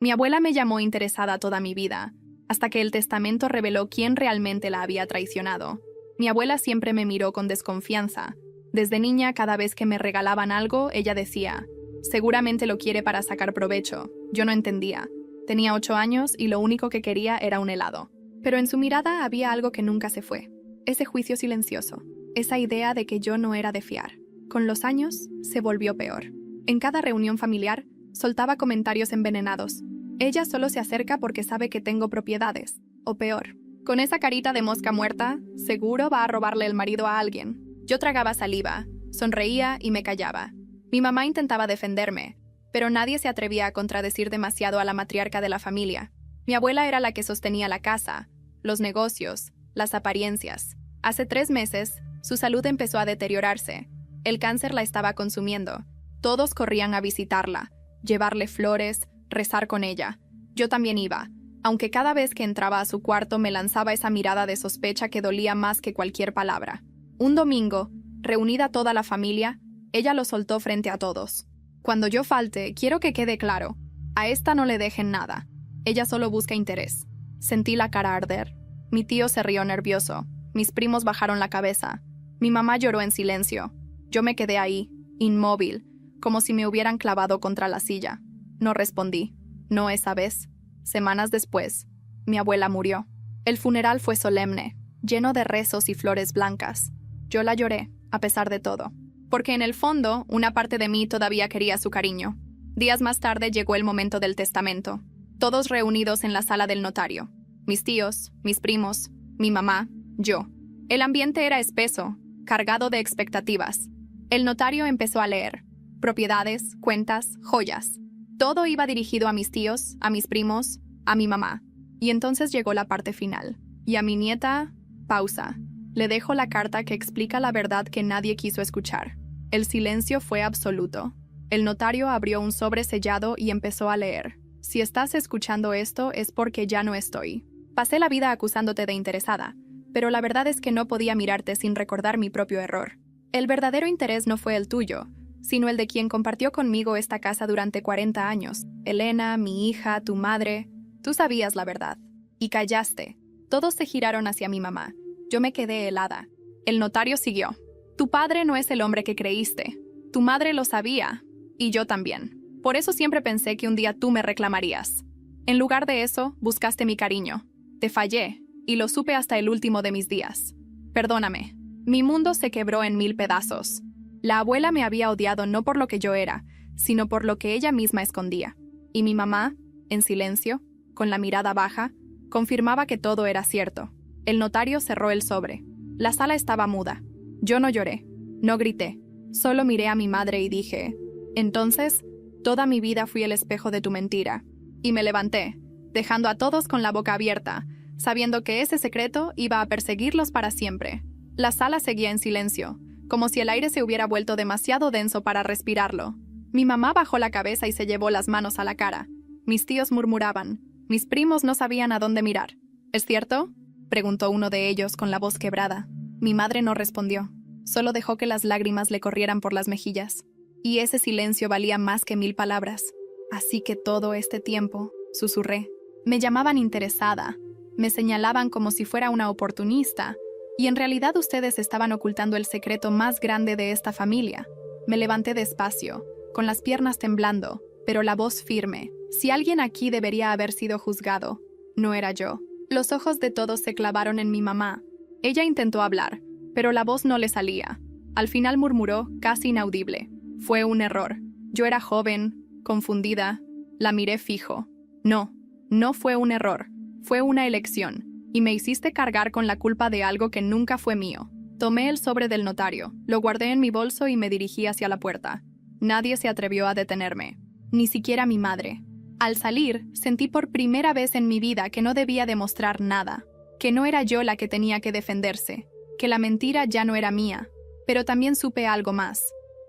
Mi abuela me llamó interesada toda mi vida, hasta que el testamento reveló quién realmente la había traicionado. Mi abuela siempre me miró con desconfianza. Desde niña, cada vez que me regalaban algo, ella decía, seguramente lo quiere para sacar provecho. Yo no entendía. Tenía 8 años y lo único que quería era un helado. Pero en su mirada había algo que nunca se fue. Ese juicio silencioso. Esa idea de que yo no era de fiar. Con los años, se volvió peor. En cada reunión familiar, soltaba comentarios envenenados. Ella solo se acerca porque sabe que tengo propiedades. O peor, con esa carita de mosca muerta, seguro va a robarle el marido a alguien. Yo tragaba saliva, sonreía y me callaba. Mi mamá intentaba defenderme, pero nadie se atrevía a contradecir demasiado a la matriarca de la familia. Mi abuela era la que sostenía la casa, los negocios, las apariencias. Hace 3 meses, su salud empezó a deteriorarse. El cáncer la estaba consumiendo. Todos corrían a visitarla, llevarle flores, rezar con ella. Yo también iba, aunque cada vez que entraba a su cuarto me lanzaba esa mirada de sospecha que dolía más que cualquier palabra. Un domingo, reunida toda la familia, ella lo soltó frente a todos. Cuando yo falte, quiero que quede claro, a esta no le dejen nada. Ella solo busca interés. Sentí la cara arder. Mi tío se rió nervioso. Mis primos bajaron la cabeza. Mi mamá lloró en silencio. Yo me quedé ahí, inmóvil, como si me hubieran clavado contra la silla. No respondí. No esa vez. Semanas después, mi abuela murió. El funeral fue solemne, lleno de rezos y flores blancas. Yo la lloré, a pesar de todo, porque en el fondo, una parte de mí todavía quería su cariño. Días más tarde llegó el momento del testamento. Todos reunidos en la sala del notario. Mis tíos, mis primos, mi mamá, yo. El ambiente era espeso, cargado de expectativas. El notario empezó a leer. Propiedades, cuentas, joyas. Todo iba dirigido a mis tíos, a mis primos, a mi mamá. Y entonces llegó la parte final. Y a mi nieta, pausa. Le dejo la carta que explica la verdad que nadie quiso escuchar. El silencio fue absoluto. El notario abrió un sobre sellado y empezó a leer. Si estás escuchando esto es porque ya no estoy. Pasé la vida acusándote de interesada, pero la verdad es que no podía mirarte sin recordar mi propio error. El verdadero interés no fue el tuyo, sino el de quien compartió conmigo esta casa durante 40 años. Elena, mi hija, tu madre. Tú sabías la verdad. Y callaste. Todos se giraron hacia mi mamá. Yo me quedé helada. El notario siguió. Tu padre no es el hombre que creíste. Tu madre lo sabía. Y yo también. Por eso siempre pensé que un día tú me reclamarías. En lugar de eso, buscaste mi cariño. Te fallé, y lo supe hasta el último de mis días. Perdóname. Mi mundo se quebró en 1000 pedazos. La abuela me había odiado no por lo que yo era, sino por lo que ella misma escondía. Y mi mamá, en silencio, con la mirada baja, confirmaba que todo era cierto. El notario cerró el sobre. La sala estaba muda. Yo no lloré, no grité. Solo miré a mi madre y dije, entonces, toda mi vida fui el espejo de tu mentira. Y me levanté, dejando a todos con la boca abierta, sabiendo que ese secreto iba a perseguirlos para siempre. La sala seguía en silencio, como si el aire se hubiera vuelto demasiado denso para respirarlo. Mi mamá bajó la cabeza y se llevó las manos a la cara. Mis tíos murmuraban. Mis primos no sabían a dónde mirar. ¿Es cierto?, preguntó uno de ellos con la voz quebrada. Mi madre no respondió. Solo dejó que las lágrimas le corrieran por las mejillas. Y ese silencio valía más que 1000 palabras. Así que todo este tiempo, susurré. Me llamaban interesada. Me señalaban como si fuera una oportunista. Y en realidad ustedes estaban ocultando el secreto más grande de esta familia. Me levanté despacio, con las piernas temblando, pero la voz firme. Si alguien aquí debería haber sido juzgado, no era yo. Los ojos de todos se clavaron en mi mamá. Ella intentó hablar, pero la voz no le salía. Al final murmuró, casi inaudible. Fue un error. Yo era joven, confundida. La miré fijo. No, no fue un error. Fue una elección. Y me hiciste cargar con la culpa de algo que nunca fue mío. Tomé el sobre del notario, lo guardé en mi bolso y me dirigí hacia la puerta. Nadie se atrevió a detenerme, ni siquiera mi madre. Al salir, sentí por primera vez en mi vida que no debía demostrar nada, que no era yo la que tenía que defenderse, que la mentira ya no era mía. Pero también supe algo más.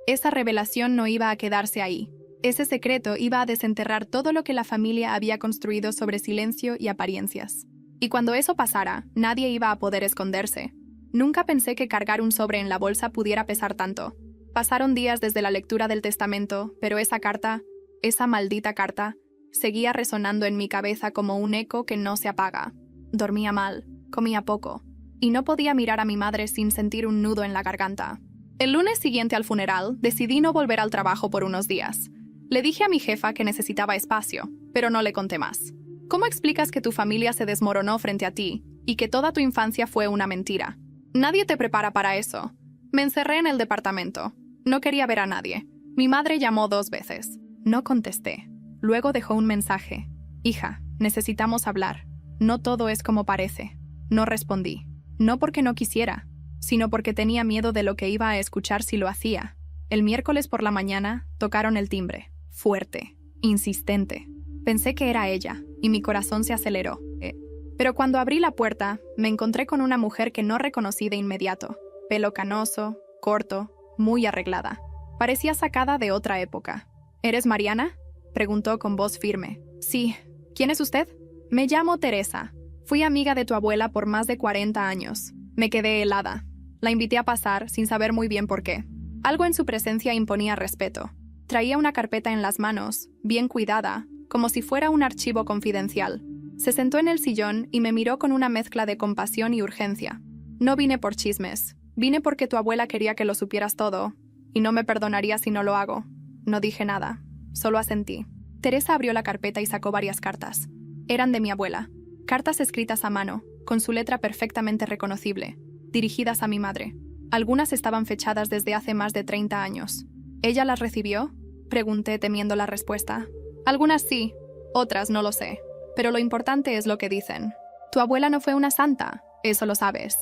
Esa revelación no iba a quedarse ahí. Ese secreto iba a desenterrar todo lo que la familia había construido sobre silencio y apariencias. Y cuando eso pasara, nadie iba a poder esconderse. Nunca pensé que cargar un sobre en la bolsa pudiera pesar tanto. Pasaron días desde la lectura del testamento, pero esa carta, esa maldita carta, seguía resonando en mi cabeza como un eco que no se apaga. Dormía mal, comía poco, y no podía mirar a mi madre sin sentir un nudo en la garganta. El lunes siguiente al funeral, decidí no volver al trabajo por unos días. Le dije a mi jefa que necesitaba espacio, pero no le conté más. ¿Cómo explicas que tu familia se desmoronó frente a ti y que toda tu infancia fue una mentira? Nadie te prepara para eso. Me encerré en el departamento. No quería ver a nadie. Mi madre llamó 2 veces. No contesté. Luego dejó un mensaje. Hija, necesitamos hablar. No todo es como parece. No respondí. No porque no quisiera, sino porque tenía miedo de lo que iba a escuchar si lo hacía. El miércoles por la mañana tocaron el timbre. Fuerte, insistente. Pensé que era ella, y mi corazón se aceleró. Pero cuando abrí la puerta, me encontré con una mujer que no reconocí de inmediato. Pelo canoso, corto, muy arreglada. Parecía sacada de otra época. ¿Eres Mariana?, preguntó con voz firme. Sí. ¿Quién es usted? Me llamo Teresa. Fui amiga de tu abuela por más de 40 años. Me quedé helada. La invité a pasar, sin saber muy bien por qué. Algo en su presencia imponía respeto. Traía una carpeta en las manos, bien cuidada, como si fuera un archivo confidencial. Se sentó en el sillón y me miró con una mezcla de compasión y urgencia. No vine por chismes. Vine porque tu abuela quería que lo supieras todo, y no me perdonaría si no lo hago. No dije nada. Solo asentí. Teresa abrió la carpeta y sacó varias cartas. Eran de mi abuela. Cartas escritas a mano, con su letra perfectamente reconocible, dirigidas a mi madre. Algunas estaban fechadas desde hace más de 30 años. ¿Ella las recibió?, pregunté temiendo la respuesta. Algunas sí, otras no lo sé. Pero lo importante es lo que dicen. Tu abuela no fue una santa, eso lo sabes.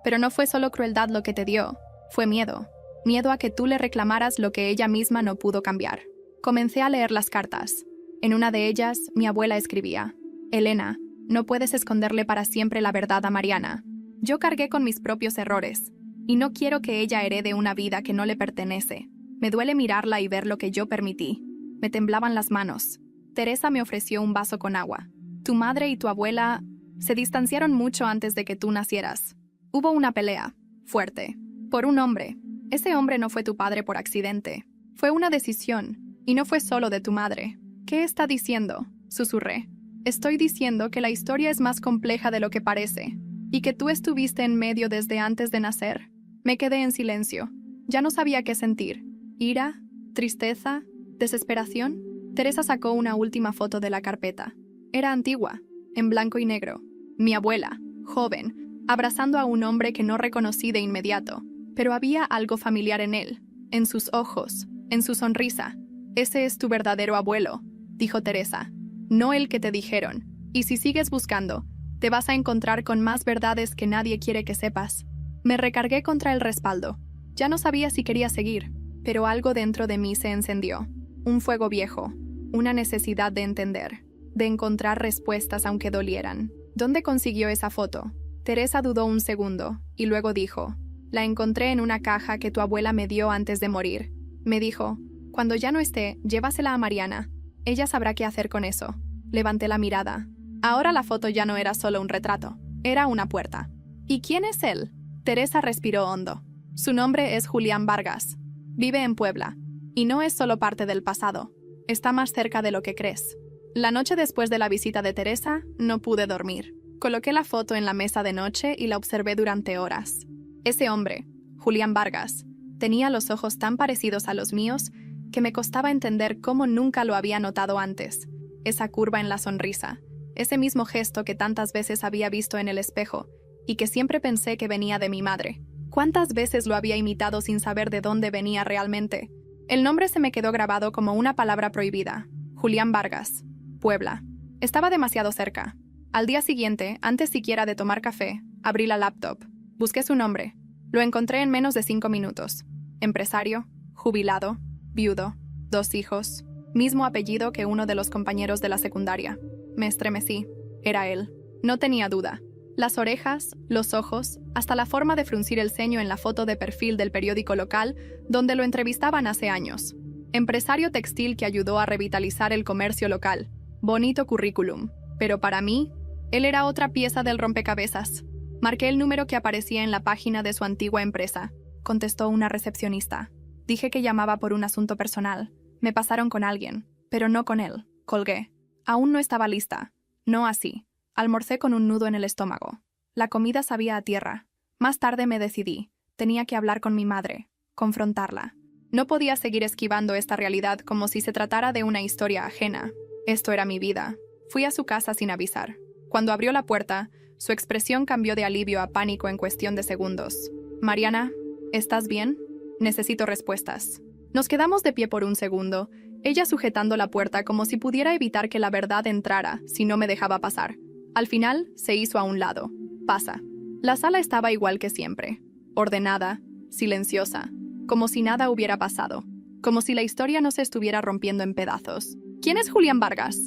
Pero no fue solo crueldad lo que te dio, fue miedo. Miedo a que tú le reclamaras lo que ella misma no pudo cambiar. Comencé a leer las cartas. En una de ellas, mi abuela escribía: Elena, no puedes esconderle para siempre la verdad a Mariana. Yo cargué con mis propios errores, y no quiero que ella herede una vida que no le pertenece. Me duele mirarla y ver lo que yo permití. Me temblaban las manos. Teresa me ofreció un vaso con agua. Tu madre y tu abuela se distanciaron mucho antes de que tú nacieras. Hubo una pelea, fuerte, por un hombre. Ese hombre no fue tu padre por accidente. Fue una decisión, y no fue solo de tu madre. ¿Qué está diciendo?, susurré. Estoy diciendo que la historia es más compleja de lo que parece, y que tú estuviste en medio desde antes de nacer. Me quedé en silencio. Ya no sabía qué sentir. ¿Ira? ¿Tristeza? ¿Desesperación? Teresa sacó una última foto de la carpeta. Era antigua, en blanco y negro. Mi abuela, joven, abrazando a un hombre que no reconocí de inmediato, pero había algo familiar en él, en sus ojos, en su sonrisa. Ese es tu verdadero abuelo, dijo Teresa, no el que te dijeron. Y si sigues buscando, te vas a encontrar con más verdades que nadie quiere que sepas. Me recargué contra el respaldo. Ya no sabía si quería seguir, pero algo dentro de mí se encendió. Un fuego viejo, una necesidad de entender, de encontrar respuestas aunque dolieran. ¿Dónde consiguió esa foto? Teresa dudó un segundo, y luego dijo: la encontré en una caja que tu abuela me dio antes de morir. Me dijo: cuando ya no esté, llévasela a Mariana. Ella sabrá qué hacer con eso. Levanté la mirada. Ahora la foto ya no era solo un retrato, era una puerta. ¿Y quién es él? Teresa respiró hondo. Su nombre es Julián Vargas. Vive en Puebla. Y no es solo parte del pasado. Está más cerca de lo que crees. La noche después de la visita de Teresa, no pude dormir. Coloqué la foto en la mesa de noche y la observé durante horas. Ese hombre, Julián Vargas, tenía los ojos tan parecidos a los míos que me costaba entender cómo nunca lo había notado antes. Esa curva en la sonrisa, ese mismo gesto que tantas veces había visto en el espejo y que siempre pensé que venía de mi madre. ¿Cuántas veces lo había imitado sin saber de dónde venía realmente? El nombre se me quedó grabado como una palabra prohibida. Julián Vargas, Puebla. Estaba demasiado cerca. Al día siguiente, antes siquiera de tomar café, abrí la laptop. Busqué su nombre. Lo encontré en menos de 5 minutos. Empresario, jubilado, viudo, 2 hijos, mismo apellido que uno de los compañeros de la secundaria. Me estremecí. Era él. No tenía duda. Las orejas, los ojos, hasta la forma de fruncir el ceño en la foto de perfil del periódico local donde lo entrevistaban hace años. Empresario textil que ayudó a revitalizar el comercio local. Bonito currículum. Pero para mí, él era otra pieza del rompecabezas. Marqué el número que aparecía en la página de su antigua empresa. Contestó una recepcionista. Dije que llamaba por un asunto personal. Me pasaron con alguien, pero no con él. Colgué. Aún no estaba lista. No así. Almorcé con un nudo en el estómago. La comida sabía a tierra. Más tarde me decidí. Tenía que hablar con mi madre. Confrontarla. No podía seguir esquivando esta realidad como si se tratara de una historia ajena. Esto era mi vida. Fui a su casa sin avisar. Cuando abrió la puerta, su expresión cambió de alivio a pánico en cuestión de segundos. «Mariana, ¿estás bien? Necesito respuestas». Nos quedamos de pie por un segundo, ella sujetando la puerta como si pudiera evitar que la verdad entrara si no me dejaba pasar. Al final, se hizo a un lado. «Pasa». La sala estaba igual que siempre. Ordenada, silenciosa, como si nada hubiera pasado. Como si la historia no se estuviera rompiendo en pedazos. «¿Quién es Julián Vargas?».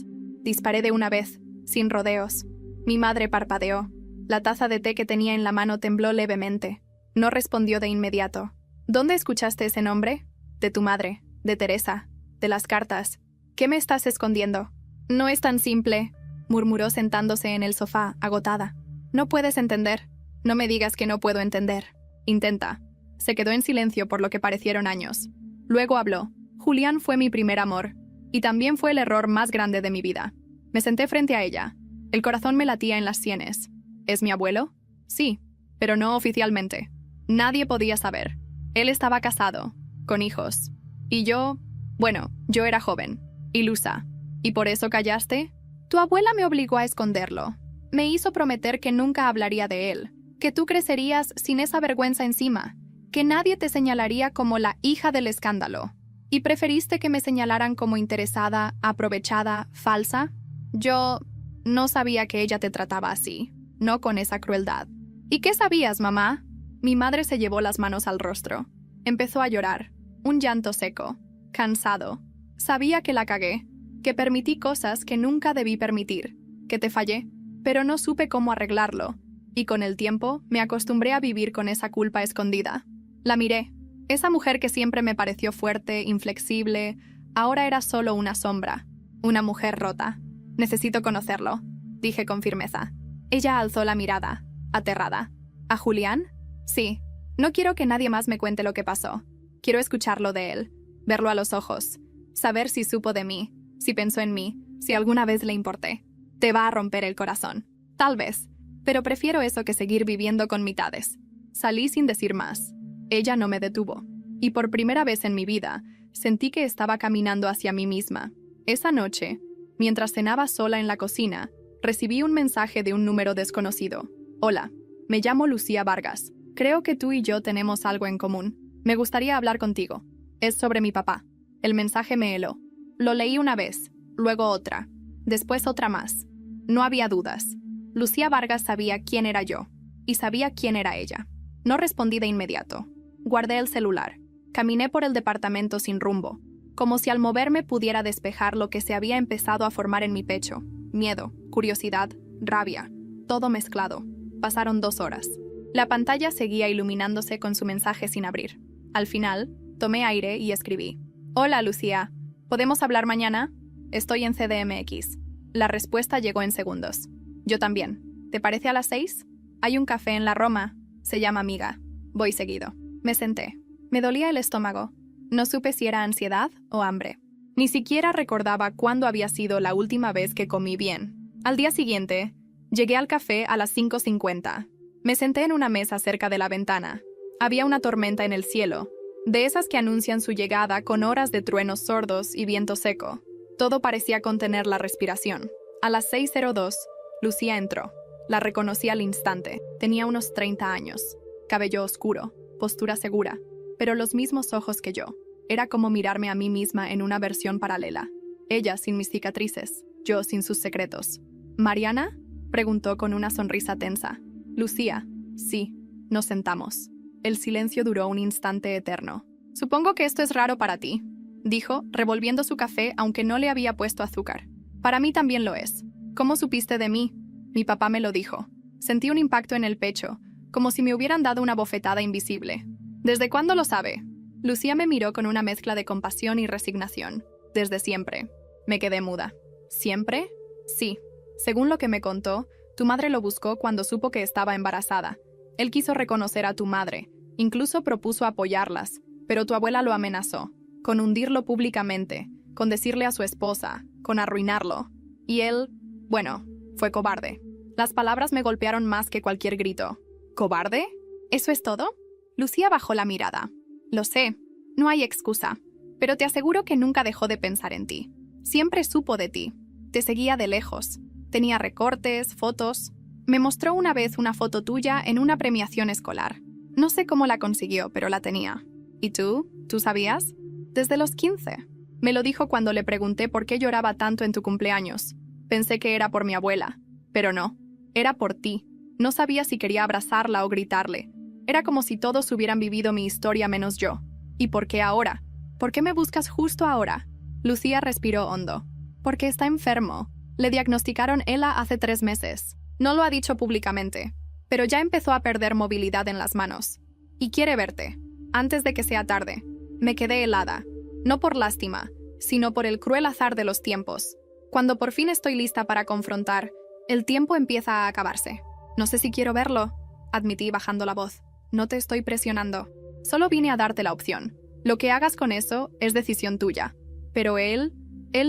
Disparé de una vez, sin rodeos. Mi madre parpadeó. La taza de té que tenía en la mano tembló levemente. No respondió de inmediato. «¿Dónde escuchaste ese nombre?». «De tu madre, de Teresa, de las cartas. ¿Qué me estás escondiendo?». «No es tan simple», murmuró sentándose en el sofá, agotada. «No puedes entender». «No me digas que no puedo entender». «Intenta». Se quedó en silencio por lo que parecieron años. Luego habló. «Julián fue mi primer amor. Y también fue el error más grande de mi vida». Me senté frente a ella. El corazón me latía en las sienes. «¿Es mi abuelo?». «Sí, pero no oficialmente. Nadie podía saber. Él estaba casado, con hijos. Y yo, bueno, yo era joven, ilusa. ¿Y por eso callaste?». «Tu abuela me obligó a esconderlo. Me hizo prometer que nunca hablaría de él, que tú crecerías sin esa vergüenza encima, que nadie te señalaría como la hija del escándalo. ¿Y preferiste que me señalaran como interesada, aprovechada, falsa?». «Yo no sabía que ella te trataba así, no con esa crueldad». «¿Y qué sabías, mamá?». Mi madre se llevó las manos al rostro. Empezó a llorar, un llanto seco, cansado. «Sabía que la cagué, que permití cosas que nunca debí permitir, que te fallé, pero no supe cómo arreglarlo, y con el tiempo me acostumbré a vivir con esa culpa escondida». La miré. Esa mujer que siempre me pareció fuerte, inflexible, ahora era solo una sombra, una mujer rota. «Necesito conocerlo», dije con firmeza. Ella alzó la mirada, aterrada. «¿A Julián?». «Sí. No quiero que nadie más me cuente lo que pasó. Quiero escucharlo de él, verlo a los ojos, saber si supo de mí, si pensó en mí, si alguna vez le importé. Te va a romper el corazón. Tal vez, pero prefiero eso que seguir viviendo con mitades». Salí sin decir más. Ella no me detuvo. Y por primera vez en mi vida, sentí que estaba caminando hacia mí misma. Esa noche, mientras cenaba sola en la cocina, recibí un mensaje de un número desconocido. «Hola, me llamo Lucía Vargas. Creo que tú y yo tenemos algo en común. Me gustaría hablar contigo. Es sobre mi papá». El mensaje me heló. Lo leí una vez, luego otra, después otra más. No había dudas. Lucía Vargas sabía quién era yo, y sabía quién era ella. No respondí de inmediato. Guardé el celular. Caminé por el departamento sin rumbo, como si al moverme pudiera despejar lo que se había empezado a formar en mi pecho. Miedo, curiosidad, rabia, todo mezclado. Pasaron 2 horas. La pantalla seguía iluminándose con su mensaje sin abrir. Al final, tomé aire y escribí. «Hola, Lucía. ¿Podemos hablar mañana? Estoy en CDMX». La respuesta llegó en segundos. «Yo también. ¿Te parece a las 6? Hay un café en la Roma. Se llama Amiga. Voy seguido». Me senté. Me dolía el estómago. No supe si era ansiedad o hambre. Ni siquiera recordaba cuándo había sido la última vez que comí bien. Al día siguiente, llegué al café a las 5:50. Me senté en una mesa cerca de la ventana. Había una tormenta en el cielo, de esas que anuncian su llegada con horas de truenos sordos y viento seco. Todo parecía contener la respiración. A las 6:02, Lucía entró. La reconocí al instante. Tenía unos 30 años. Cabello oscuro, postura segura, pero los mismos ojos que yo. Era como mirarme a mí misma en una versión paralela. Ella sin mis cicatrices, yo sin sus secretos. «¿Mariana?», preguntó con una sonrisa tensa. «Lucía». «Sí». Nos sentamos. El silencio duró un instante eterno. «Supongo que esto es raro para ti», dijo, revolviendo su café aunque no le había puesto azúcar. «Para mí también lo es». «¿Cómo supiste de mí?». «Mi papá me lo dijo». Sentí un impacto en el pecho, como si me hubieran dado una bofetada invisible. «¿Desde cuándo lo sabe?». Lucía me miró con una mezcla de compasión y resignación. «Desde siempre». Me quedé muda. ¿Siempre? Sí. Según lo que me contó, tu madre lo buscó cuando supo que estaba embarazada. Él quiso reconocer a tu madre, incluso propuso apoyarlas, pero tu abuela lo amenazó, con hundirlo públicamente, con decirle a su esposa, con arruinarlo. Y él, bueno, fue cobarde. Las palabras me golpearon más que cualquier grito. ¿Cobarde? ¿Eso es todo? Lucía bajó la mirada. Lo sé, no hay excusa, pero te aseguro que nunca dejó de pensar en ti. Siempre supo de ti. Te seguía de lejos. Tenía recortes, fotos. Me mostró una vez una foto tuya en una premiación escolar. No sé cómo la consiguió, pero la tenía. ¿Y tú? ¿Tú sabías? Desde los 15. Me lo dijo cuando le pregunté por qué lloraba tanto en tu cumpleaños. Pensé que era por mi abuela, pero no. Era por ti. No sabía si quería abrazarla o gritarle. Era como si todos hubieran vivido mi historia menos yo. ¿Y por qué ahora? ¿Por qué me buscas justo ahora? Lucía respiró hondo. Porque está enfermo. Le diagnosticaron ELA hace 3 meses. No lo ha dicho públicamente, pero ya empezó a perder movilidad en las manos. Y quiere verte. Antes de que sea tarde. Me quedé helada. No por lástima, sino por el cruel azar de los tiempos. Cuando por fin estoy lista para confrontar, el tiempo empieza a acabarse. No sé si quiero verlo, admití bajando la voz. No te estoy presionando. Solo vine a darte la opción. Lo que hagas con eso es decisión tuya. Pero él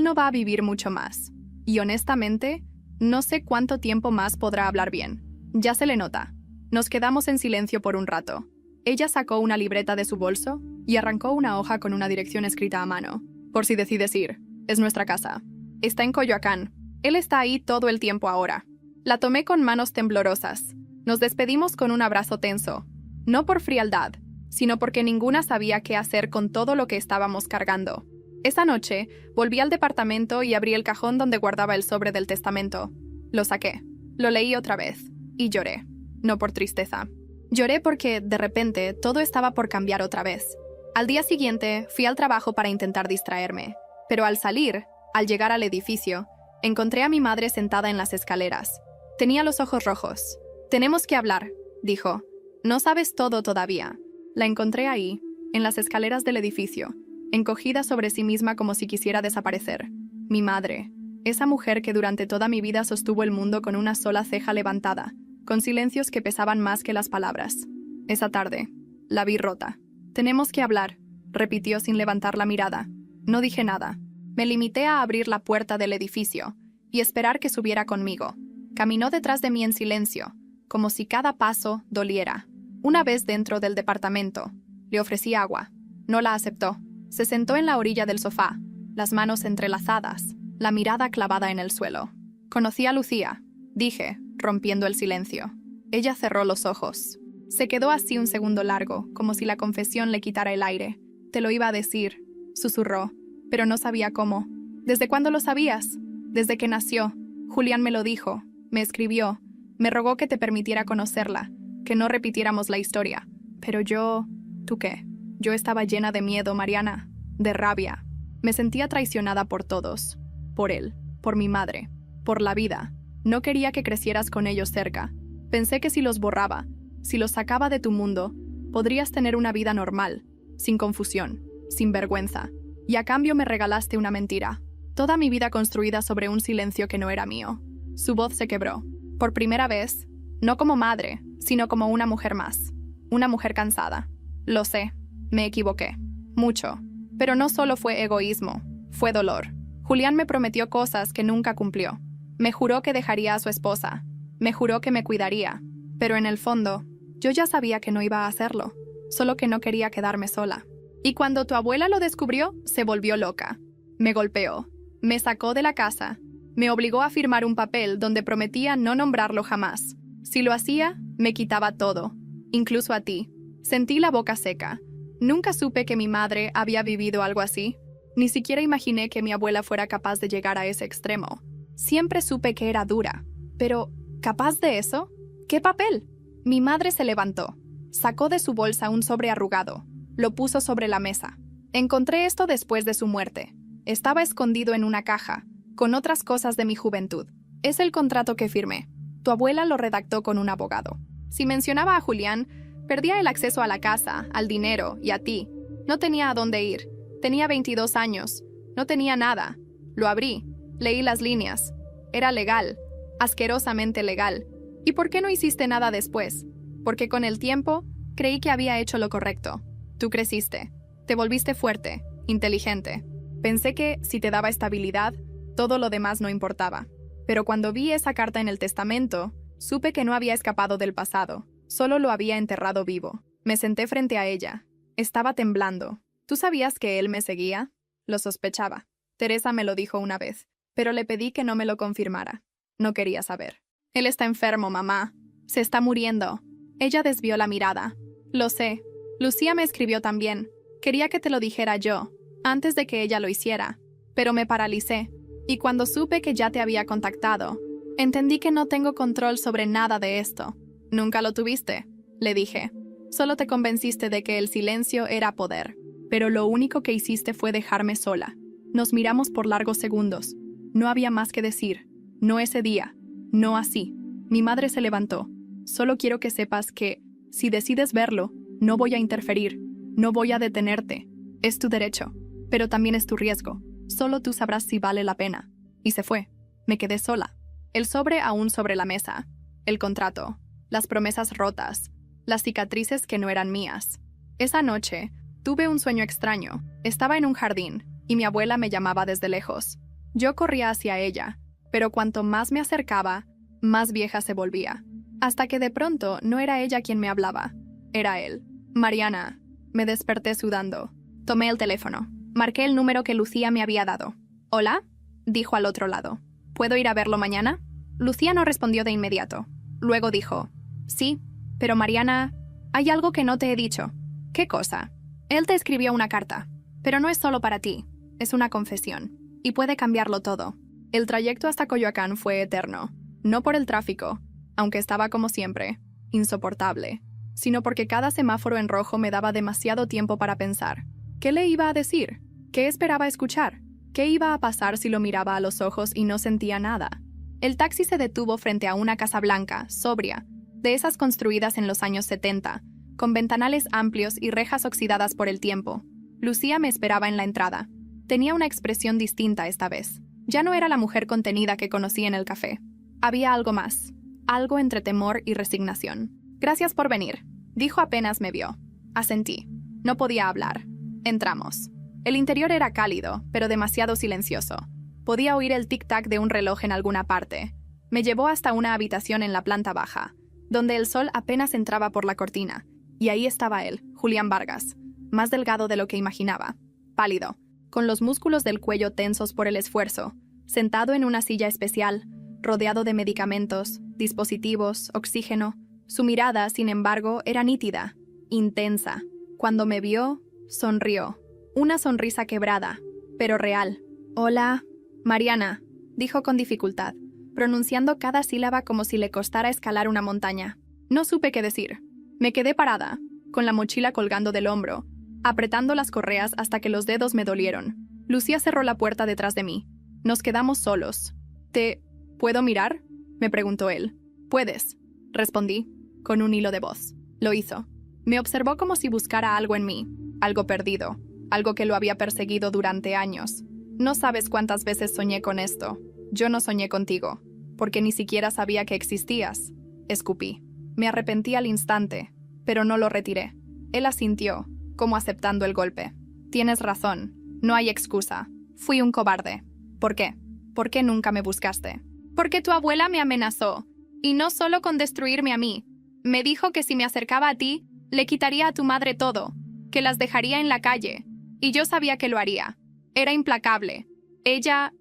no va a vivir mucho más. Y honestamente, no sé cuánto tiempo más podrá hablar bien. Ya se le nota. Nos quedamos en silencio por un rato. Ella sacó una libreta de su bolso y arrancó una hoja con una dirección escrita a mano. Por si decides ir. Es nuestra casa. Está en Coyoacán. Él está ahí todo el tiempo ahora. La tomé con manos temblorosas. Nos despedimos con un abrazo tenso. No por frialdad, sino porque ninguna sabía qué hacer con todo lo que estábamos cargando. Esa noche, volví al departamento y abrí el cajón donde guardaba el sobre del testamento. Lo saqué. Lo leí otra vez. Y lloré. No por tristeza. Lloré porque, de repente, todo estaba por cambiar otra vez. Al día siguiente, fui al trabajo para intentar distraerme. Pero al salir, al llegar al edificio, encontré a mi madre sentada en las escaleras. Tenía los ojos rojos. «Tenemos que hablar», dijo. «No sabes todo todavía». La encontré ahí, en las escaleras del edificio, encogida sobre sí misma como si quisiera desaparecer. Mi madre, esa mujer que durante toda mi vida sostuvo el mundo con una sola ceja levantada, con silencios que pesaban más que las palabras. Esa tarde, la vi rota. «Tenemos que hablar», repitió sin levantar la mirada. No dije nada. Me limité a abrir la puerta del edificio y esperar que subiera conmigo. Caminó detrás de mí en silencio, como si cada paso doliera. Una vez dentro del departamento, le ofrecí agua. No la aceptó. Se sentó en la orilla del sofá, las manos entrelazadas, la mirada clavada en el suelo. «Conocí a Lucía», dije, rompiendo el silencio. Ella cerró los ojos. Se quedó así un segundo largo, como si la confesión le quitara el aire. «Te lo iba a decir», susurró, pero no sabía cómo. «¿Desde cuándo lo sabías?» «Desde que nació. Julián me lo dijo, me escribió, me rogó que te permitiera conocerla, que no repitiéramos la historia. Pero yo... ¿Tú qué? Yo estaba llena de miedo, Mariana, de rabia. Me sentía traicionada por todos. Por él, por mi madre, por la vida. No quería que crecieras con ellos cerca. Pensé que si los borraba, si los sacaba de tu mundo, podrías tener una vida normal, sin confusión, sin vergüenza. Y a cambio me regalaste una mentira. Toda mi vida construida sobre un silencio que no era mío». Su voz se quebró. Por primera vez, no como madre, sino como una mujer más. Una mujer cansada. Lo sé, me equivoqué. Mucho. Pero no solo fue egoísmo, fue dolor. Julián me prometió cosas que nunca cumplió. Me juró que dejaría a su esposa. Me juró que me cuidaría. Pero en el fondo, yo ya sabía que no iba a hacerlo. Solo que no quería quedarme sola. Y cuando tu abuela lo descubrió, se volvió loca. Me golpeó. Me sacó de la casa. Me obligó a firmar un papel donde prometía no nombrarlo jamás. Si lo hacía, me quitaba todo, incluso a ti. Sentí la boca seca. Nunca supe que mi madre había vivido algo así. Ni siquiera imaginé que mi abuela fuera capaz de llegar a ese extremo. Siempre supe que era dura. Pero, ¿capaz de eso? ¿Qué papel? Mi madre se levantó. Sacó de su bolsa un sobre arrugado. Lo puso sobre la mesa. Encontré esto después de su muerte. Estaba escondido en una caja, con otras cosas de mi juventud. Es el contrato que firmé. Tu abuela lo redactó con un abogado. Si mencionaba a Julián, perdía el acceso a la casa, al dinero y a ti. No tenía a dónde ir. Tenía 22 años. No tenía nada. Lo abrí. Leí las líneas. Era legal. Asquerosamente legal. ¿Y por qué no hiciste nada después? Porque con el tiempo, creí que había hecho lo correcto. Tú creciste. Te volviste fuerte, inteligente. Pensé que, si te daba estabilidad, Todo lo demás no importaba. Pero cuando vi esa carta en el testamento, supe que no había escapado del pasado, solo lo había enterrado vivo. Me senté frente a ella. Estaba temblando. ¿Tú sabías que él me seguía? Lo sospechaba. Teresa me lo dijo una vez, pero le pedí que no me lo confirmara. No quería saber. Él está enfermo, mamá. Se está muriendo. Ella desvió la mirada. Lo sé. Lucía me escribió también. Quería que te lo dijera yo, antes de que ella lo hiciera. Pero me paralicé. Y cuando supe que ya te había contactado, entendí que no tengo control sobre nada de esto. Nunca lo tuviste, le dije. Solo te convenciste de que el silencio era poder. Pero lo único que hiciste fue dejarme sola. Nos miramos por largos segundos. No había más que decir. No ese día. No así. Mi madre se levantó. Solo quiero que sepas que, si decides verlo, no voy a interferir. No voy a detenerte. Es tu derecho. Pero también es tu riesgo. Solo tú sabrás si vale la pena. Y se fue. Me quedé sola. El sobre aún sobre la mesa. El contrato. Las promesas rotas. Las cicatrices que no eran mías. Esa noche, tuve un sueño extraño. Estaba en un jardín, y mi abuela me llamaba desde lejos. Yo corría hacia ella, pero cuanto más me acercaba, más vieja se volvía. Hasta que de pronto no era ella quien me hablaba. Era él. Mariana. Me desperté sudando. Tomé el teléfono. Marqué el número que Lucía me había dado. «¿Hola?», dijo al otro lado. «¿Puedo ir a verlo mañana?». Lucía no respondió de inmediato. Luego dijo: «Sí, pero Mariana, hay algo que no te he dicho». «¿Qué cosa?». «Él te escribió una carta, pero no es solo para ti. Es una confesión, y puede cambiarlo todo». El trayecto hasta Coyoacán fue eterno. No por el tráfico, aunque estaba como siempre, insoportable, sino porque cada semáforo en rojo me daba demasiado tiempo para pensar. ¿Qué le iba a decir? ¿Qué esperaba escuchar? ¿Qué iba a pasar si lo miraba a los ojos y no sentía nada? El taxi se detuvo frente a una casa blanca, sobria, de esas construidas en los años 70, con ventanales amplios y rejas oxidadas por el tiempo. Lucía me esperaba en la entrada. Tenía una expresión distinta esta vez. Ya no era la mujer contenida que conocí en el café. Había algo más, algo entre temor y resignación. «Gracias por venir», dijo apenas me vio. Asentí. No podía hablar. Entramos. El interior era cálido, pero demasiado silencioso. Podía oír el tic-tac de un reloj en alguna parte. Me llevó hasta una habitación en la planta baja, donde el sol apenas entraba por la cortina, y ahí estaba él, Julián Vargas, más delgado de lo que imaginaba, pálido, con los músculos del cuello tensos por el esfuerzo, sentado en una silla especial, rodeado de medicamentos, dispositivos, oxígeno. Su mirada, sin embargo, era nítida, intensa. Cuando me vio, sonrió. Una sonrisa quebrada, pero real. «Hola, Mariana», dijo con dificultad, pronunciando cada sílaba como si le costara escalar una montaña. No supe qué decir. Me quedé parada, con la mochila colgando del hombro, apretando las correas hasta que los dedos me dolieron. Lucía cerró la puerta detrás de mí. Nos quedamos solos. «¿Te puedo mirar?», me preguntó él. «Puedes», respondí, con un hilo de voz. Lo hizo. Me observó como si buscara algo en mí, algo perdido, algo que lo había perseguido durante años. «No sabes cuántas veces soñé con esto. Yo no soñé contigo, porque ni siquiera sabía que existías», escupí. Me arrepentí al instante, pero no lo retiré. Él asintió, como aceptando el golpe. «Tienes razón. No hay excusa. Fui un cobarde». «¿Por qué? ¿Por qué nunca me buscaste?». «Porque tu abuela me amenazó, y no solo con destruirme a mí. Me dijo que si me acercaba a ti, le quitaría a tu madre todo, que las dejaría en la calle, y yo sabía que lo haría. Era implacable. Ella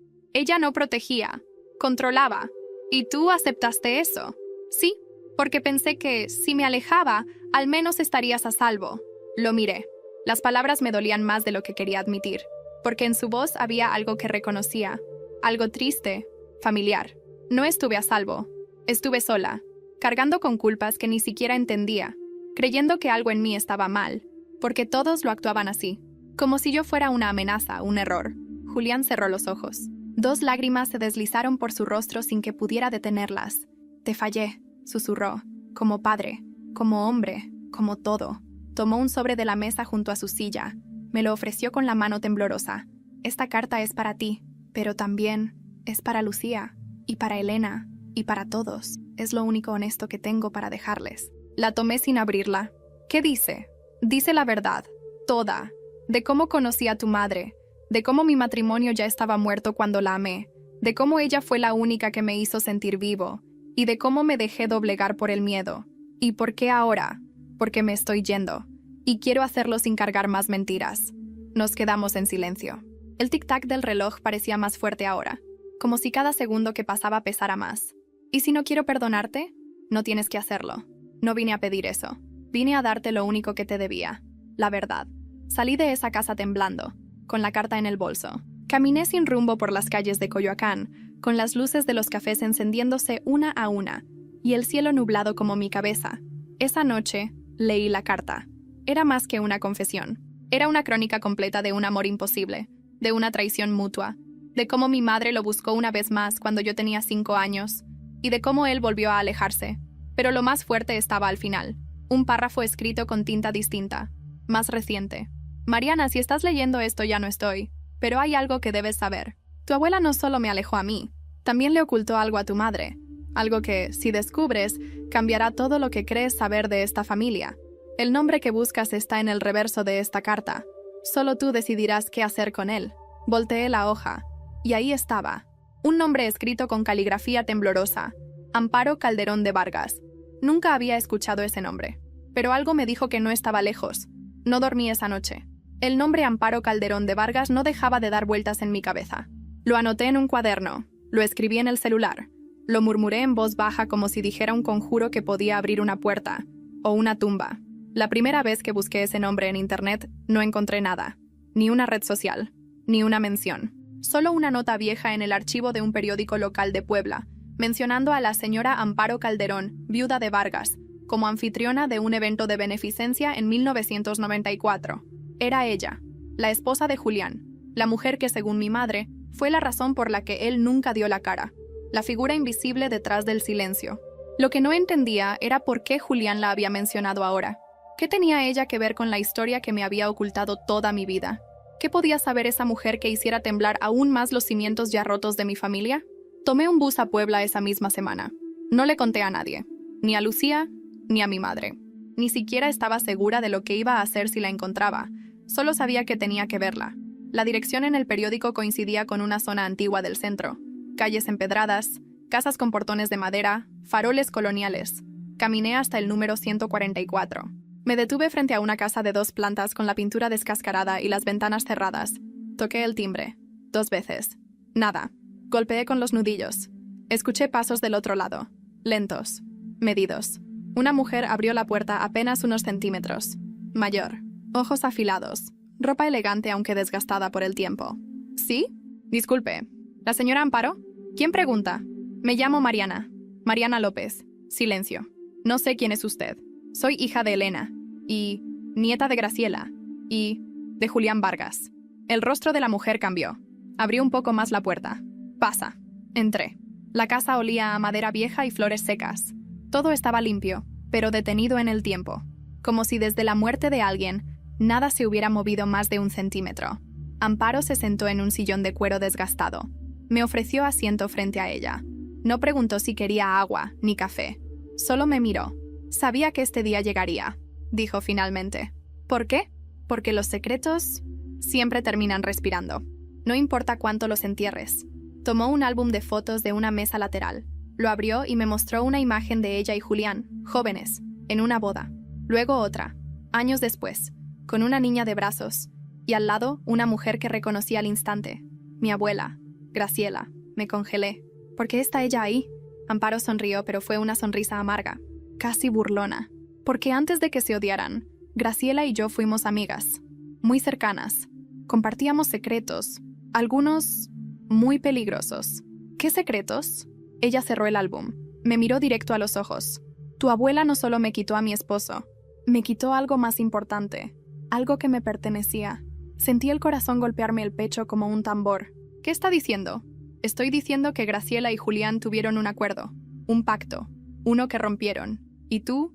no protegía, controlaba. ¿Y tú aceptaste eso?». «Sí, porque pensé que, si me alejaba, al menos estarías a salvo». Lo miré. Las palabras me dolían más de lo que quería admitir, porque en su voz había algo que reconocía, algo triste, familiar. No estuve a salvo. Estuve sola, cargando con culpas que ni siquiera entendía, creyendo que algo en mí estaba mal, porque todos lo actuaban así, como si yo fuera una amenaza, un error. Julián cerró los ojos. 2 lágrimas se deslizaron por su rostro sin que pudiera detenerlas. «Te fallé», susurró, «como padre, como hombre, como todo». Tomó un sobre de la mesa junto a su silla. Me lo ofreció con la mano temblorosa. «Esta carta es para ti, pero también es para Lucía, y para Elena, y para todos. Es lo único honesto que tengo para dejarles». La tomé sin abrirla. «¿Qué dice?». «Dice la verdad, toda, de cómo conocí a tu madre, de cómo mi matrimonio ya estaba muerto cuando la amé, de cómo ella fue la única que me hizo sentir vivo, y de cómo me dejé doblegar por el miedo. ¿Y por qué ahora? Porque me estoy yendo, y quiero hacerlo sin cargar más mentiras. Nos quedamos en silencio. El tic-tac del reloj parecía más fuerte ahora, como si cada segundo que pasaba pesara más. ¿Y si no quiero perdonarte? No tienes que hacerlo. No vine a pedir eso. Vine a darte lo único que te debía, la verdad. Salí de esa casa temblando, con la carta en el bolso. Caminé sin rumbo por las calles de Coyoacán, con las luces de los cafés encendiéndose una a una, y el cielo nublado como mi cabeza. Esa noche, leí la carta. Era más que una confesión. Era una crónica completa de un amor imposible, de una traición mutua, de cómo mi madre lo buscó una vez más cuando yo tenía 5 años, y de cómo él volvió a alejarse. Pero lo más fuerte estaba al final. Un párrafo escrito con tinta distinta, más reciente. Mariana, si estás leyendo esto ya no estoy, pero hay algo que debes saber. Tu abuela no solo me alejó a mí, también le ocultó algo a tu madre. Algo que, si descubres, cambiará todo lo que crees saber de esta familia. El nombre que buscas está en el reverso de esta carta. Solo tú decidirás qué hacer con él. Volteé la hoja, y ahí estaba. Un nombre escrito con caligrafía temblorosa. Amparo Calderón de Vargas. Nunca había escuchado ese nombre, pero algo me dijo que no estaba lejos. No dormí esa noche. El nombre Amparo Calderón de Vargas no dejaba de dar vueltas en mi cabeza. Lo anoté en un cuaderno, lo escribí en el celular, lo murmuré en voz baja como si dijera un conjuro que podía abrir una puerta, o una tumba. La primera vez que busqué ese nombre en internet, no encontré nada. Ni una red social, ni una mención. Solo una nota vieja en el archivo de un periódico local de Puebla, mencionando a la señora Amparo Calderón, viuda de Vargas, como anfitriona de un evento de beneficencia en 1994. Era ella, la esposa de Julián, la mujer que, según mi madre, fue la razón por la que él nunca dio la cara, la figura invisible detrás del silencio. Lo que no entendía era por qué Julián la había mencionado ahora. ¿Qué tenía ella que ver con la historia que me había ocultado toda mi vida? ¿Qué podía saber esa mujer que hiciera temblar aún más los cimientos ya rotos de mi familia? Tomé un bus a Puebla esa misma semana. No le conté a nadie, ni a Lucía, ni a mi madre. Ni siquiera estaba segura de lo que iba a hacer si la encontraba. Solo sabía que tenía que verla. La dirección en el periódico coincidía con una zona antigua del centro. Calles empedradas, casas con portones de madera, faroles coloniales. Caminé hasta el número 144. Me detuve frente a una casa de 2 plantas con la pintura descascarada y las ventanas cerradas. Toqué el timbre. 2 veces. Nada. Golpeé con los nudillos. Escuché pasos del otro lado. Lentos. Medidos. Una mujer abrió la puerta apenas unos centímetros. Mayor. Ojos afilados. Ropa elegante aunque desgastada por el tiempo. ¿Sí? Disculpe. ¿La señora Amparo? ¿Quién pregunta? Me llamo Mariana. Mariana López. Silencio. No sé quién es usted. Soy hija de Elena. Y nieta de Graciela. Y de Julián Vargas. El rostro de la mujer cambió. Abrió un poco más la puerta. Pasa. Entré. La casa olía a madera vieja y flores secas. Todo estaba limpio, pero detenido en el tiempo. Como si desde la muerte de alguien, nada se hubiera movido más de 1 centímetro. Amparo se sentó en un sillón de cuero desgastado. Me ofreció asiento frente a ella. No preguntó si quería agua ni café. Solo me miró. Sabía que este día llegaría, dijo finalmente. ¿Por qué? Porque los secretos siempre terminan respirando. No importa cuánto los entierres. Tomó un álbum de fotos de una mesa lateral. Lo abrió y me mostró una imagen de ella y Julián, jóvenes, en una boda. Luego otra, años después, con una niña de brazos, y al lado una mujer que reconocí al instante. Mi abuela, Graciela. Me congelé. ¿Por qué está ella ahí? Amparo sonrió, pero fue una sonrisa amarga, casi burlona. Porque antes de que se odiaran, Graciela y yo fuimos amigas, muy cercanas. Compartíamos secretos, algunos muy peligrosos. ¿Qué secretos? Ella cerró el álbum. Me miró directo a los ojos. Tu abuela no solo me quitó a mi esposo, me quitó algo más importante, algo que me pertenecía. Sentí el corazón golpearme el pecho como un tambor. ¿Qué está diciendo? Estoy diciendo que Graciela y Julián tuvieron un acuerdo, un pacto, uno que rompieron. Y tú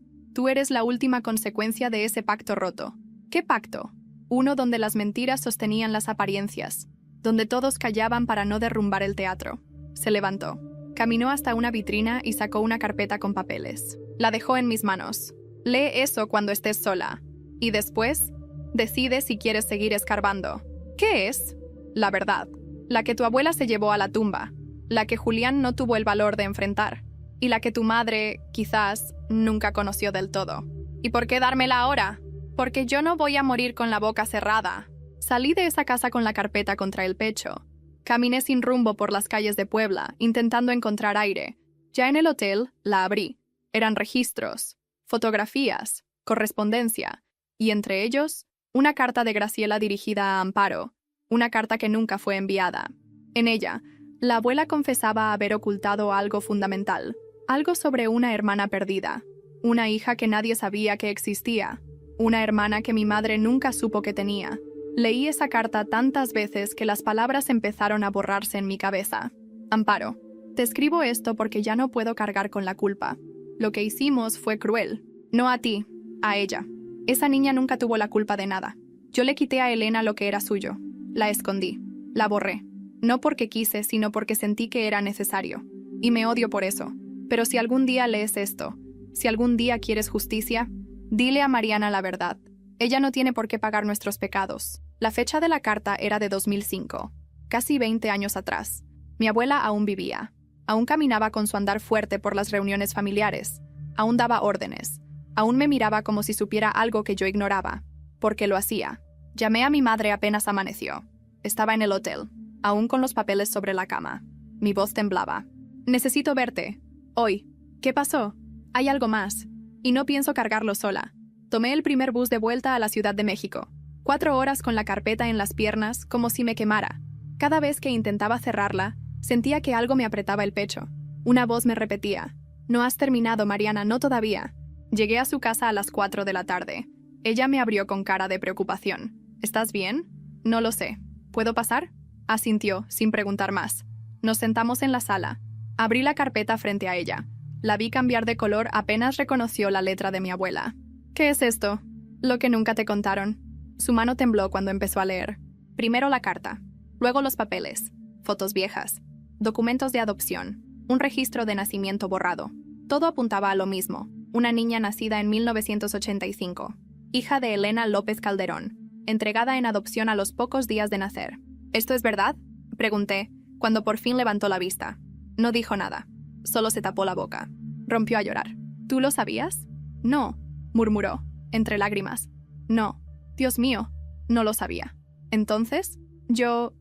eres la última consecuencia de ese pacto roto. ¿Qué pacto? Uno donde las mentiras sostenían las apariencias, donde todos callaban para no derrumbar el teatro. Se levantó. Caminó hasta una vitrina y sacó una carpeta con papeles. La dejó en mis manos. Lee eso cuando estés sola. Y después, decide si quieres seguir escarbando. ¿Qué es? La verdad. La que tu abuela se llevó a la tumba. la que Julián no tuvo el valor de enfrentar, y la que tu madre, quizás, nunca conoció del todo. ¿Y por qué dármela ahora? Porque yo no voy a morir con la boca cerrada. Salí de esa casa con la carpeta contra el pecho. Caminé sin rumbo por las calles de Puebla, intentando encontrar aire. Ya en el hotel, la abrí. Eran registros, fotografías, correspondencia, y entre ellos, una carta de Graciela dirigida a Amparo, una carta que nunca fue enviada. En ella, la abuela confesaba haber ocultado algo fundamental, algo sobre una hermana perdida, una hija que nadie sabía que existía, una hermana que mi madre nunca supo que tenía. Leí esa carta tantas veces que las palabras empezaron a borrarse en mi cabeza. Amparo, te escribo esto porque ya no puedo cargar con la culpa. Lo que hicimos fue cruel. No a ti, a ella. Esa niña nunca tuvo la culpa de nada. Yo le quité a Elena lo que era suyo. La escondí. La borré. No porque quise, sino porque sentí que era necesario. Y me odio por eso. Pero si algún día lees esto, si algún día quieres justicia, dile a Mariana la verdad. Ella no tiene por qué pagar nuestros pecados. La fecha de la carta era de 2005, casi 20 años atrás. Mi abuela aún vivía. Aún caminaba con su andar fuerte por las reuniones familiares. Aún daba órdenes. Aún me miraba como si supiera algo que yo ignoraba. Porque lo hacía. Llamé a mi madre apenas amaneció. Estaba en el hotel, aún con los papeles sobre la cama. Mi voz temblaba. Necesito verte. Hoy. ¿Qué pasó? Hay algo más. Y no pienso cargarlo sola. Tomé el primer bus de vuelta a la Ciudad de México. 4 horas con la carpeta en las piernas, como si me quemara. Cada vez que intentaba cerrarla, sentía que algo me apretaba el pecho. Una voz me repetía: «No has terminado, Mariana, no todavía». Llegué a su casa a las 4 de la tarde. Ella me abrió con cara de preocupación. «¿Estás bien?» «No lo sé. ¿Puedo pasar?» Asintió, sin preguntar más. Nos sentamos en la sala. Abrí la carpeta frente a ella. La vi cambiar de color apenas reconoció la letra de mi abuela. «¿Qué es esto?» «Lo que nunca te contaron». Su mano tembló cuando empezó a leer. Primero la carta, luego los papeles, fotos viejas, documentos de adopción, un registro de nacimiento borrado. Todo apuntaba a lo mismo: una niña nacida en 1985, hija de Elena López Calderón, entregada en adopción a los pocos días de nacer. ¿Esto es verdad?, pregunté, cuando por fin levantó la vista. No dijo nada, solo se tapó la boca. Rompió a llorar. ¿Tú lo sabías? No, murmuró, entre lágrimas. No. Dios mío, no lo sabía. Entonces, yo